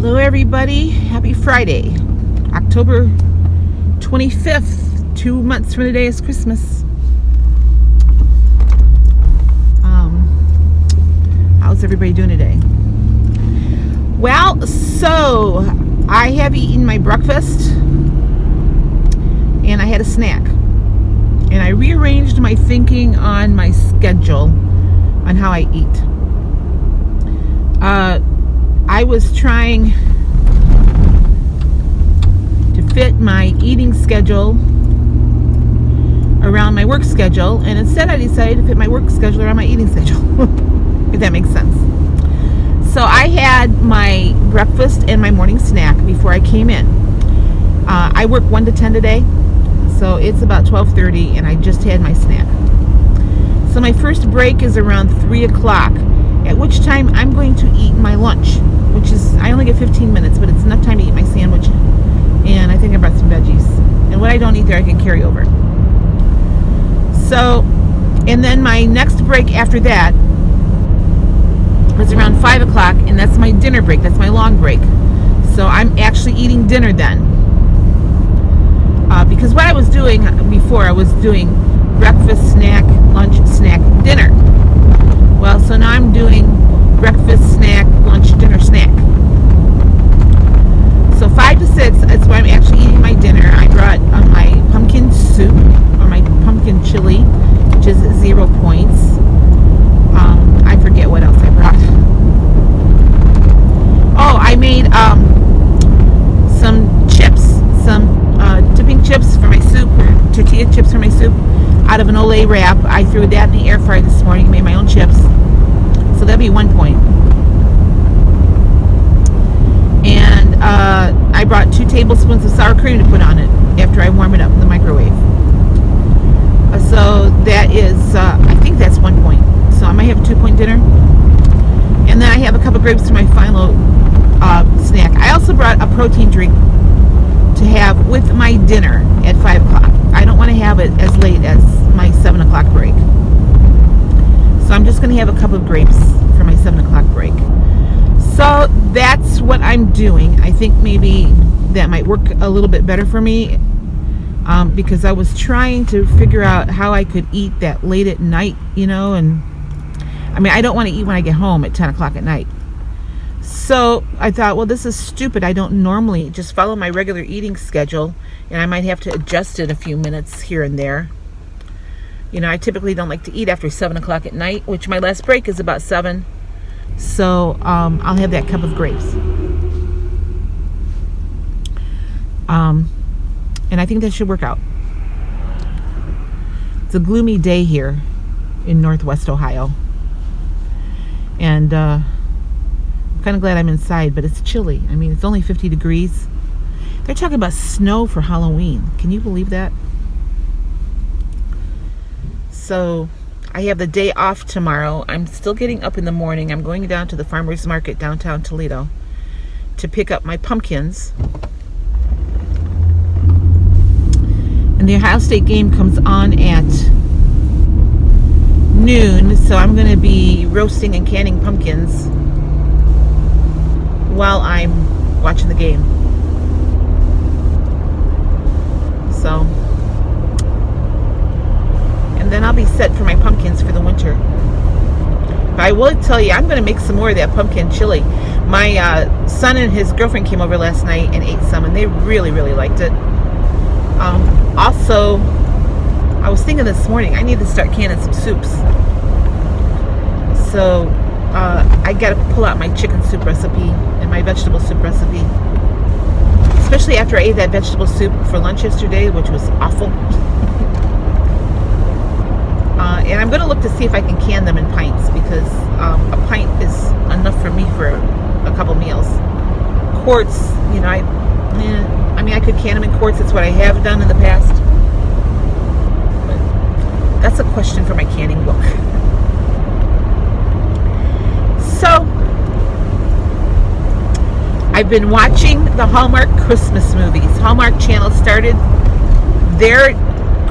Hello everybody, happy Friday, October 25th, 2 months from today is Christmas. How's everybody doing today? Well, so I have eaten my breakfast and I had a snack, and I rearranged my thinking on my schedule on how I eat. I was trying to fit my eating schedule around my work schedule, and instead I decided to fit my work schedule around my eating schedule, if that makes sense. So I had my breakfast and my morning snack before I came in. I work 1 to 10 today, so it's about 12:30, and I just had my snack. So my first break is around 3 o'clock, at which time I'm going to eat my lunch, which is, I only get 15 minutes, but it's enough time to eat my sandwich, and I think I brought some veggies, and what I don't eat there I can carry over. So, and then my next break after that is around 5 o'clock, and that's my dinner break, that's my long break. So I'm actually eating dinner then, because what I was doing before, I was doing breakfast, snack, lunch, snack, dinner. Well, so now I'm doing breakfast, snack, lunch, dinner, snack. So 5 to 6, that's why I'm actually eating my dinner. I brought my pumpkin soup, or my pumpkin chili, which is 0 points. I forget what else I brought. Oh, I made some chips, some dipping chips for my soup, or tortilla chips for my soup, out of an Olay wrap. I threw that in the air fryer this morning, made my own chips. So that'd be 1 point. And I brought 2 tablespoons of sour cream to put on it after I warm it up in the microwave. So that is, I think that's 1 point. So I might have a 2-point dinner. And then I have a cup of grapes for my final snack. I also brought a protein drink to have with my dinner at 5 o'clock. I don't want to have it as late as my 7 o'clock break. So I'm just going to have a cup of grapes for my 7 o'clock break. So that's what I'm doing. I think maybe that might work a little bit better for me, because I was trying to figure out how I could eat that late at night, and I mean, I don't want to eat when I get home at 10 o'clock at night. So I thought, well, this is stupid. I don't normally just follow my regular eating schedule, and I might have to adjust it a few minutes here and there. I typically don't like to eat after 7 o'clock at night, which my last break is about 7. So I'll have that cup of grapes. And I think that should work out. It's a gloomy day here in Northwest Ohio. And I'm kind of glad I'm inside, but it's chilly. I mean, it's only 50 degrees. They're talking about snow for Halloween. Can you believe that? So I have the day off tomorrow. I'm still getting up in the morning. I'm going down to the farmer's market downtown Toledo to pick up my pumpkins. And the Ohio State game comes on at noon, so I'm going to be roasting and canning pumpkins while I'm watching the game. So, and then I'll be set for my pumpkins for the winter. But I will tell you, I'm going to make some more of that pumpkin chili. My son and his girlfriend came over last night and ate some, and they really, really liked it. Also, I was thinking this morning, I need to start canning some soups. So, I got to pull out my chicken soup recipe and my vegetable soup recipe. Especially after I ate that vegetable soup for lunch yesterday, which was awful. And I'm going to look to see if I can can them in pints, because a pint is enough for me for a couple meals. Quarts, I could can them in quarts. That's what I have done in the past. But that's a question for my canning book. So, I've been watching the Hallmark Christmas movies. Hallmark Channel started their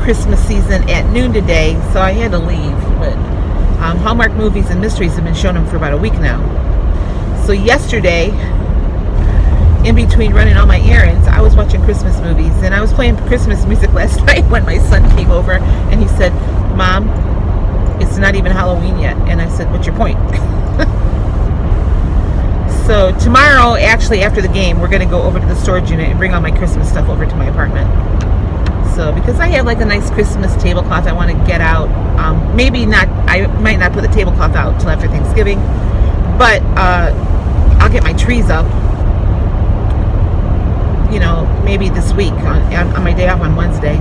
Christmas season at noon today, so I had to leave. But Hallmark movies and mysteries have been showing them for about a week now. So yesterday, in between running all my errands, I was watching Christmas movies, and I was playing Christmas music last night when my son came over, and he said, "Mom, it's not even Halloween yet." And I said, "What's your point?" So tomorrow, actually after the game, we're going to go over to the storage unit and bring all my Christmas stuff over to my apartment. So because I have like a nice Christmas tablecloth I want to get out. Maybe not, I might not put the tablecloth out till after Thanksgiving, but I'll get my trees up, you know, maybe this week on my day off on Wednesday.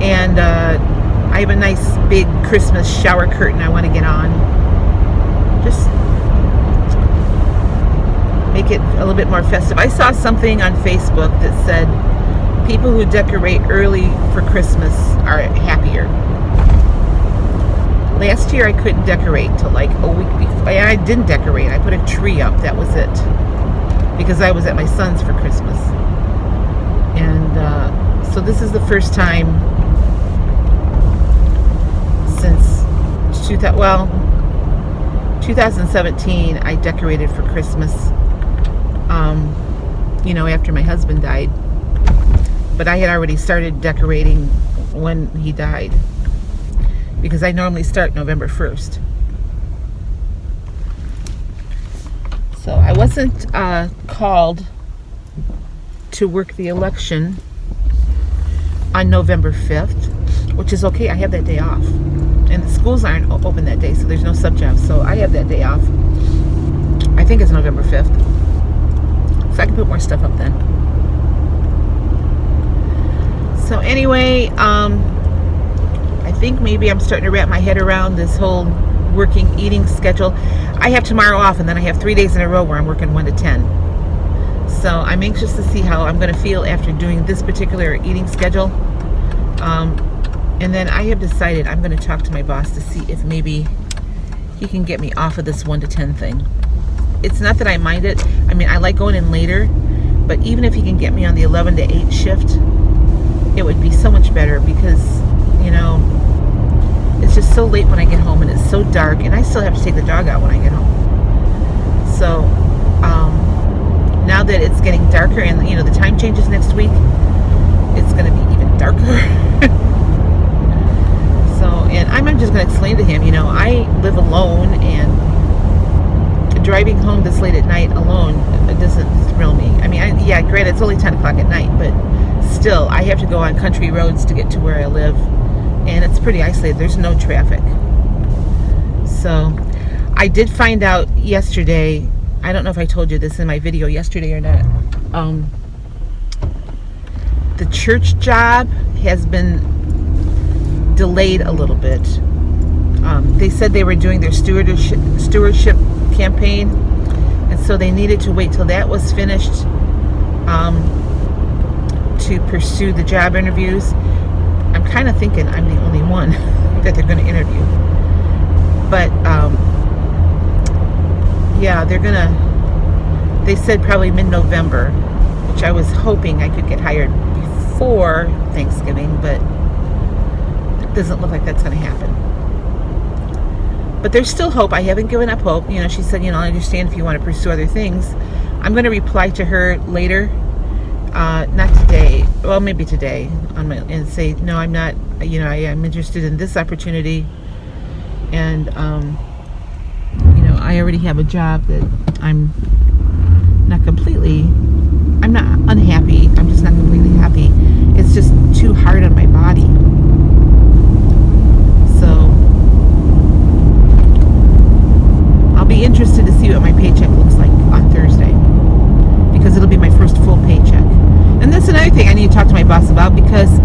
And I have a nice big Christmas shower curtain I want to get on. Just make it a little bit more festive. I saw something on Facebook that said people who decorate early for Christmas are happier. Last year I couldn't decorate till like a week before. I didn't decorate. I put a tree up. That was it. Because I was at my son's for Christmas. And so this is the first time since 2017 I decorated for Christmas. You know, after my husband died. But I had already started decorating when he died, because I normally start November 1st. So I wasn't called to work the election on November 5th, which is okay. I have that day off. And the schools aren't open that day, so there's no sub-jobs. So I have that day off. I think it's November 5th. So I can put more stuff up then. So anyway, I think maybe I'm starting to wrap my head around this whole working, eating schedule. I have tomorrow off, and then I have 3 days in a row where I'm working 1 to 10. So I'm anxious to see how I'm going to feel after doing this particular eating schedule. And then I have decided I'm going to talk to my boss to see if maybe he can get me off of this 1 to 10 thing. It's not that I mind it. I mean, I like going in later, but even if he can get me on the 11 to 8 shift, it would be so much better, because, you know, it's just so late when I get home and it's so dark, and I still have to take the dog out when I get home. So now that it's getting darker and, you know, the time changes next week, it's going to be even darker. So, and I'm just going to explain to him, you know, I live alone, and driving home this late at night alone, it doesn't thrill me. I mean, yeah, granted, it's only 10 o'clock at night, but still, I have to go on country roads to get to where I live, and it's pretty isolated. There's no traffic. So I did find out yesterday, I don't know if I told you this in my video yesterday or not, the church job has been delayed a little bit. They said they were doing their stewardship campaign, and so they needed to wait till that was finished to pursue the job interviews. I'm kind of thinking I'm the only one that they're going to interview, but yeah, they said probably mid-November, which I was hoping I could get hired before Thanksgiving, but it doesn't look like that's going to happen. But there's still hope. I haven't given up hope. You know, she said, you know, I understand if you want to pursue other things. I'm going to reply to her later, not today, well, maybe today, and say, no, I'm not, you know, I'm interested in this opportunity, and, you know, I already have a job that I'm not unhappy, I'm just not completely happy. It's just too hard on my body. So I'll be interested to see what my paycheck looks like on Thursday, because it'll be my first full paycheck. And that's another thing I need to talk to my boss about, because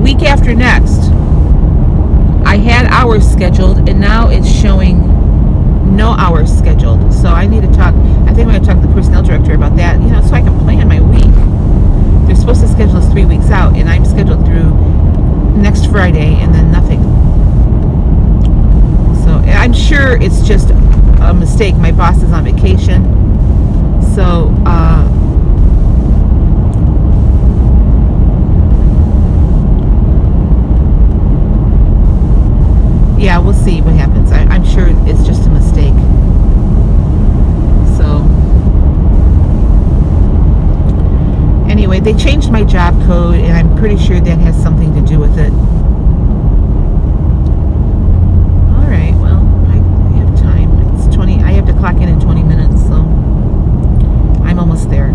week after next, I had hours scheduled, and now it's showing no hours scheduled. So I need to talk, I think I'm going to talk to the personnel director about that, you know, so I can plan my week. They're supposed to schedule us 3 weeks out, and I'm scheduled through next Friday, and then nothing. So I'm sure it's just a mistake. My boss is on vacation, so yeah, we'll see what happens. I'm sure it's just a mistake. So they changed my job code, and I'm pretty sure that has something to do with it. All right, well, I have time. It's 20. I have to clock in 20 minutes, so I'm almost there.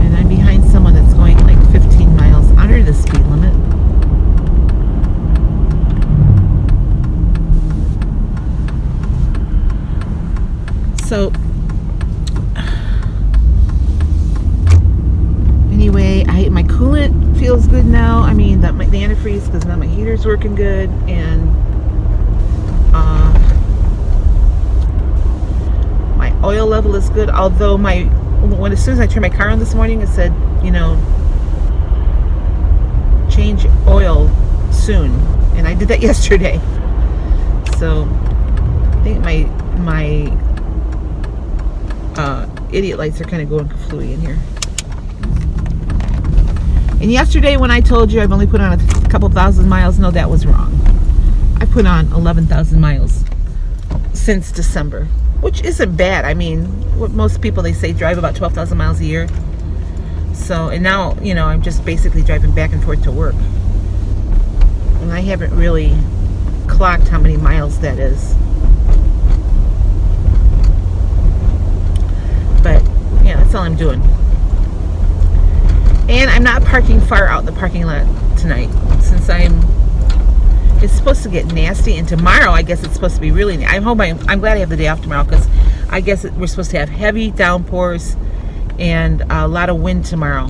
And I'm behind someone that's going like 15 miles under the speed limit. So anyway, my coolant feels good now. I mean, the antifreeze, because now my heater's working good, and my oil level is good. Although as soon as I turned my car on this morning, it said, change oil soon, and I did that yesterday. So I think my idiot lights are kind of going kaflooey in here. And yesterday when I told you I've only put on a couple thousand miles, no, that was wrong. I put on 11,000 miles since December, which isn't bad. I mean, what most people, they say, drive about 12,000 miles a year. So, and now, I'm just basically driving back and forth to work. And I haven't really clocked how many miles that is. But yeah, that's all I'm doing. And I'm not parking far out in the parking lot tonight, since it's supposed to get nasty, and tomorrow I guess it's supposed to be really I'm glad I have the day off tomorrow, because I guess we're supposed to have heavy downpours and a lot of wind tomorrow,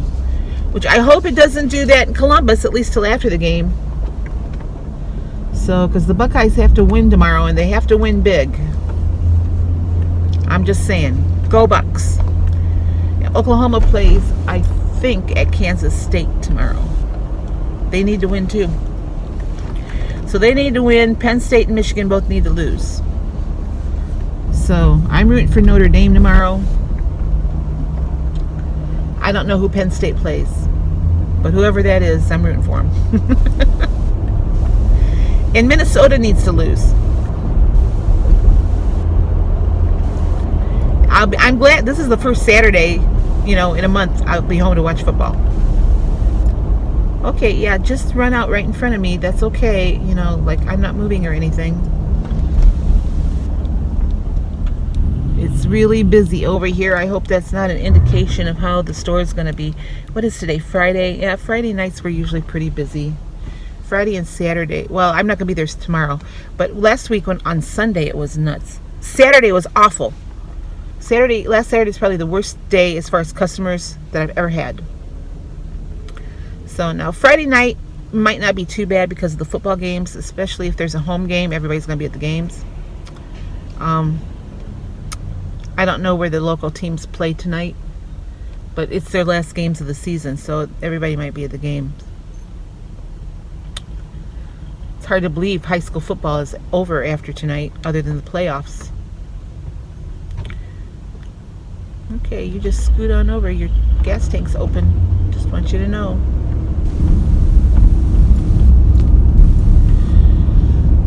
which I hope it doesn't do that in Columbus, at least till after the game. So, because the Buckeyes have to win tomorrow, and they have to win big. I'm just saying, go Bucks. Oklahoma plays, I think, at Kansas State tomorrow. They need to win too. So they need to win. Penn State and Michigan both need to lose. So I'm rooting for Notre Dame tomorrow. I don't know who Penn State plays, but whoever that is, I'm rooting for them. And Minnesota needs to lose. I'm glad this is the first Saturday, in a month I'll be home to watch football. Okay, yeah, just run out right in front of me. That's okay. Like, I'm not moving or anything. It's really busy over here. I hope that's not an indication of how the store is going to be. What is today? Friday? Yeah, Friday nights we're usually pretty busy. Friday and Saturday. Well, I'm not going to be there tomorrow. But last week on Sunday it was nuts. Saturday was awful. Last Saturday is probably the worst day as far as customers that I've ever had. So now Friday night might not be too bad because of the football games, especially if there's a home game. Everybody's going to be at the games. I don't know where the local teams play tonight, but it's their last games of the season, so everybody might be at the game. It's hard to believe high school football is over after tonight, other than the playoffs. Okay, you just scoot on over. Your gas tank's open. Just want you to know.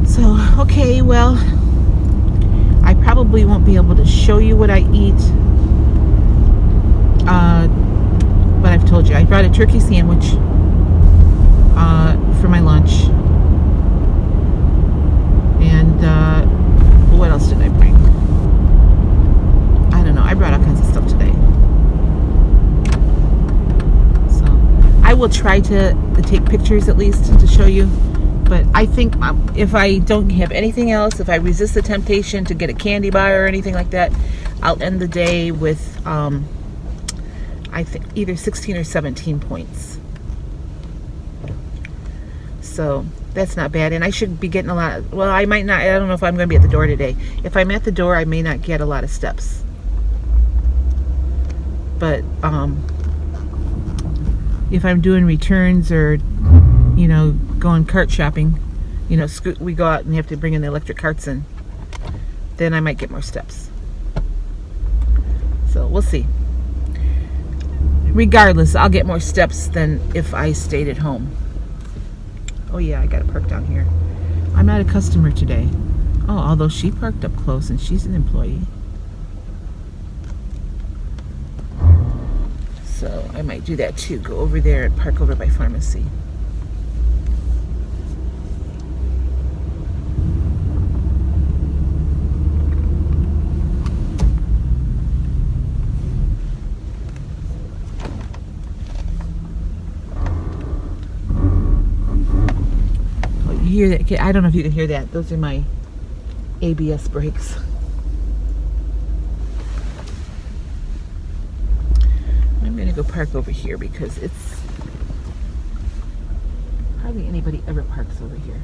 So, okay, well, I probably won't be able to show you what I eat. But I've told you, I brought a turkey sandwich for my lunch. And what else did I bring? I don't know. I brought all kinds of stuff today. So I will try to take pictures at least to show you. But I think if I don't have anything else, if I resist the temptation to get a candy bar or anything like that, I'll end the day with I think either 16 or 17 points. So that's not bad. And I should be getting a lot. Well, I might not. I don't know if I'm going to be at the door today. If I'm at the door, I may not get a lot of steps. But if I'm doing returns or going cart shopping, we go out and have to bring in the electric carts in, then I might get more steps. So we'll see. Regardless, I'll get more steps than if I stayed at home. Oh yeah, I gotta park down here. I'm not a customer today. Oh, although she parked up close and she's an employee. So I might do that too. Go over there and park over by pharmacy. Oh, you hear that? I don't know if you can hear that. Those are my ABS brakes. I'm gonna go park over here because it's hardly anybody ever parks over here.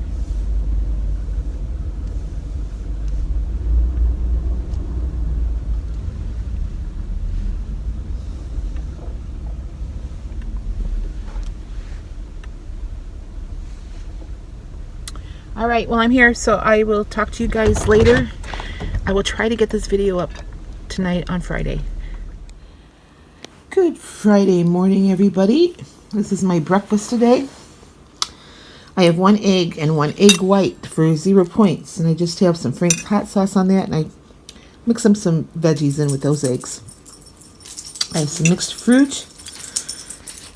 All right, well, I'm here, so I will talk to you guys later. I will try to get this video up tonight on Friday. Good Friday morning, everybody. This is my breakfast today. I have 1 egg and 1 egg white for 0 points, and I just have some Frank's hot sauce on that, and I mix some veggies in with those eggs. I have some mixed fruit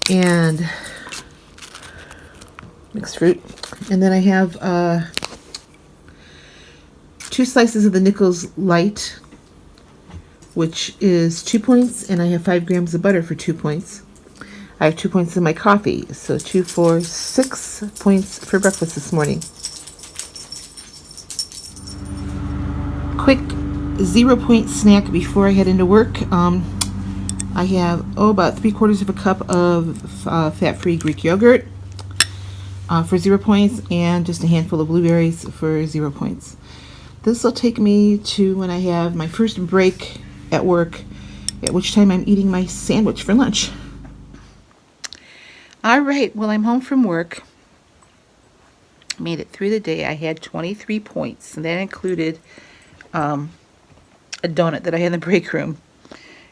and then I have 2 slices of the Nichols Light, which is 2 points, and I have 5 grams of butter for 2 points. I have 2 points in my coffee, so 2, 4, 6 points for breakfast this morning. Quick 0 point snack before I head into work. I have about 3/4 of a cup of fat-free Greek yogurt for 0 points, and just a handful of blueberries for 0 points. This will take me to when I have my first break at work, at which time I'm eating my sandwich for lunch. All right, well, I'm home from work. Made it through the day. I had 23 points, and that included a donut that I had in the break room.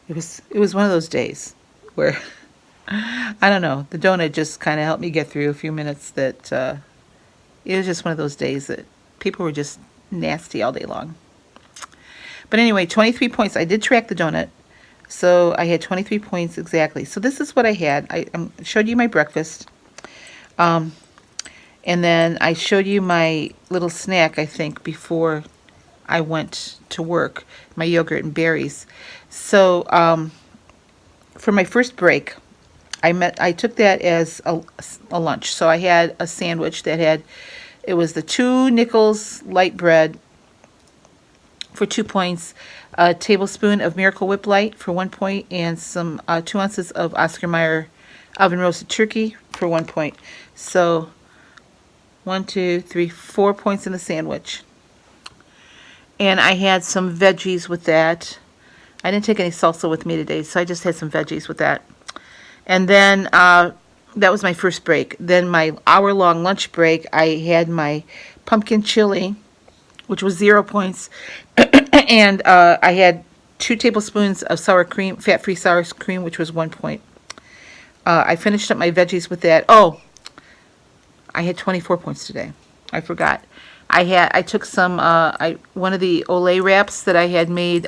It was one of those days where I don't know, the donut just kind of helped me get through a few minutes. That it was just one of those days that people were just nasty all day long. But anyway, 23 points. I did track the donut, so I had 23 points exactly. So this is what I had. I showed you my breakfast, and then I showed you my little snack, I think, before I went to work, my yogurt and berries. So for my first break, I took that as a lunch. So I had a sandwich that it was the 2 Nichols light bread for 2 points, a tablespoon of Miracle Whip Light for 1 point, and some 2 ounces of Oscar Mayer oven roasted turkey for 1 point. So 1, 2, 3, 4 points in the sandwich. And I had some veggies with that. I didn't take any salsa with me today, so I just had some veggies with that. And then that was my first break. Then my hour-long lunch break, I had my pumpkin chili, which was 0 points, and I had 2 tablespoons of sour cream, fat-free sour cream, which was 1 point. I finished up my veggies with that. Oh, I had 24 points today. I forgot. I took some one of the Olay wraps that I had made.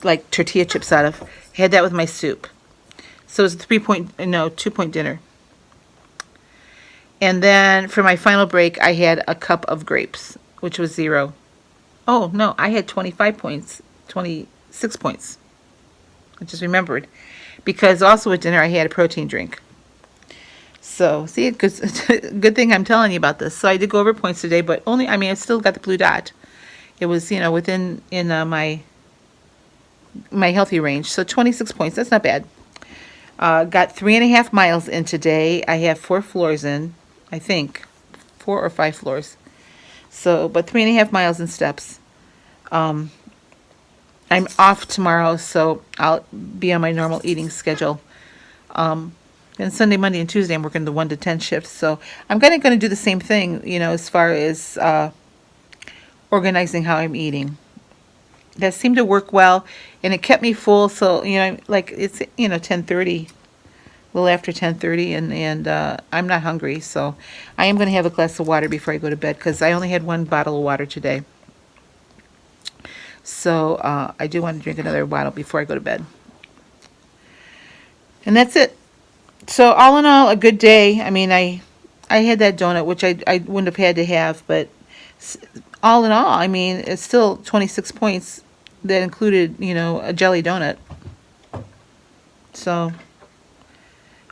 Like tortilla chips out of. Had that with my soup. So it was a 2-point dinner. And then for my final break, I had a cup of grapes, which was 0. Oh, no, I had 25 points, 26 points. I just remembered. Because also at dinner, I had a protein drink. So, see, good thing I'm telling you about this. So I did go over points today, but I still got the blue dot. It was, within my healthy range. So 26 points, that's not bad. Got 3.5 miles in today. I have 4 floors in, I think. 4 or 5 floors. So, but 3.5 miles in steps. I'm off tomorrow, so I'll be on my normal eating schedule. And Sunday, Monday, and Tuesday, I'm working the 1 to 10 shifts. So I'm going to do the same thing, as far as organizing how I'm eating. That seemed to work well, and it kept me full. So, like it's 10:30 little after 10:30, and I'm not hungry, so I am going to have a glass of water before I go to bed because I only had one bottle of water today. So I do want to drink another bottle before I go to bed. And that's it. So all in all, a good day. I mean, I had that donut, which I wouldn't have had to have, but all in all, I mean, it's still 26 points that included, a jelly donut. So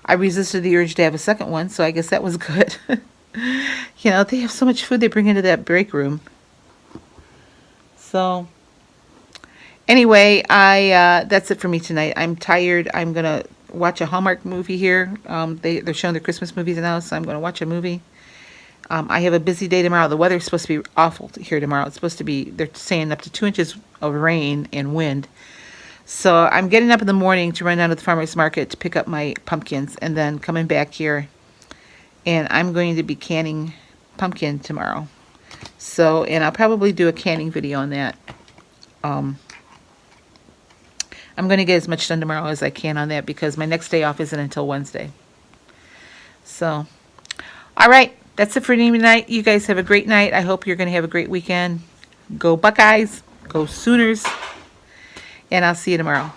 I resisted the urge to have a second one, so I guess that was good. They have so much food they bring into that break room. So anyway, that's it for me tonight. I'm tired. I'm gonna watch a Hallmark movie here. They're showing the Christmas movies now, so I'm gonna watch a movie. I have a busy day tomorrow. The weather's supposed to be awful here tomorrow. It's supposed to be, they're saying, up to 2 inches of rain and wind. So I'm getting up in the morning to run down to the farmer's market to pick up my pumpkins, and then coming back here, and I'm going to be canning pumpkin tomorrow. So, and I'll probably do a canning video on that. I'm going to get as much done tomorrow as I can on that because my next day off isn't until Wednesday. So, all right. That's it for tonight. You guys have a great night. I hope you're going to have a great weekend. Go Buckeyes. Go Sooners. And I'll see you tomorrow.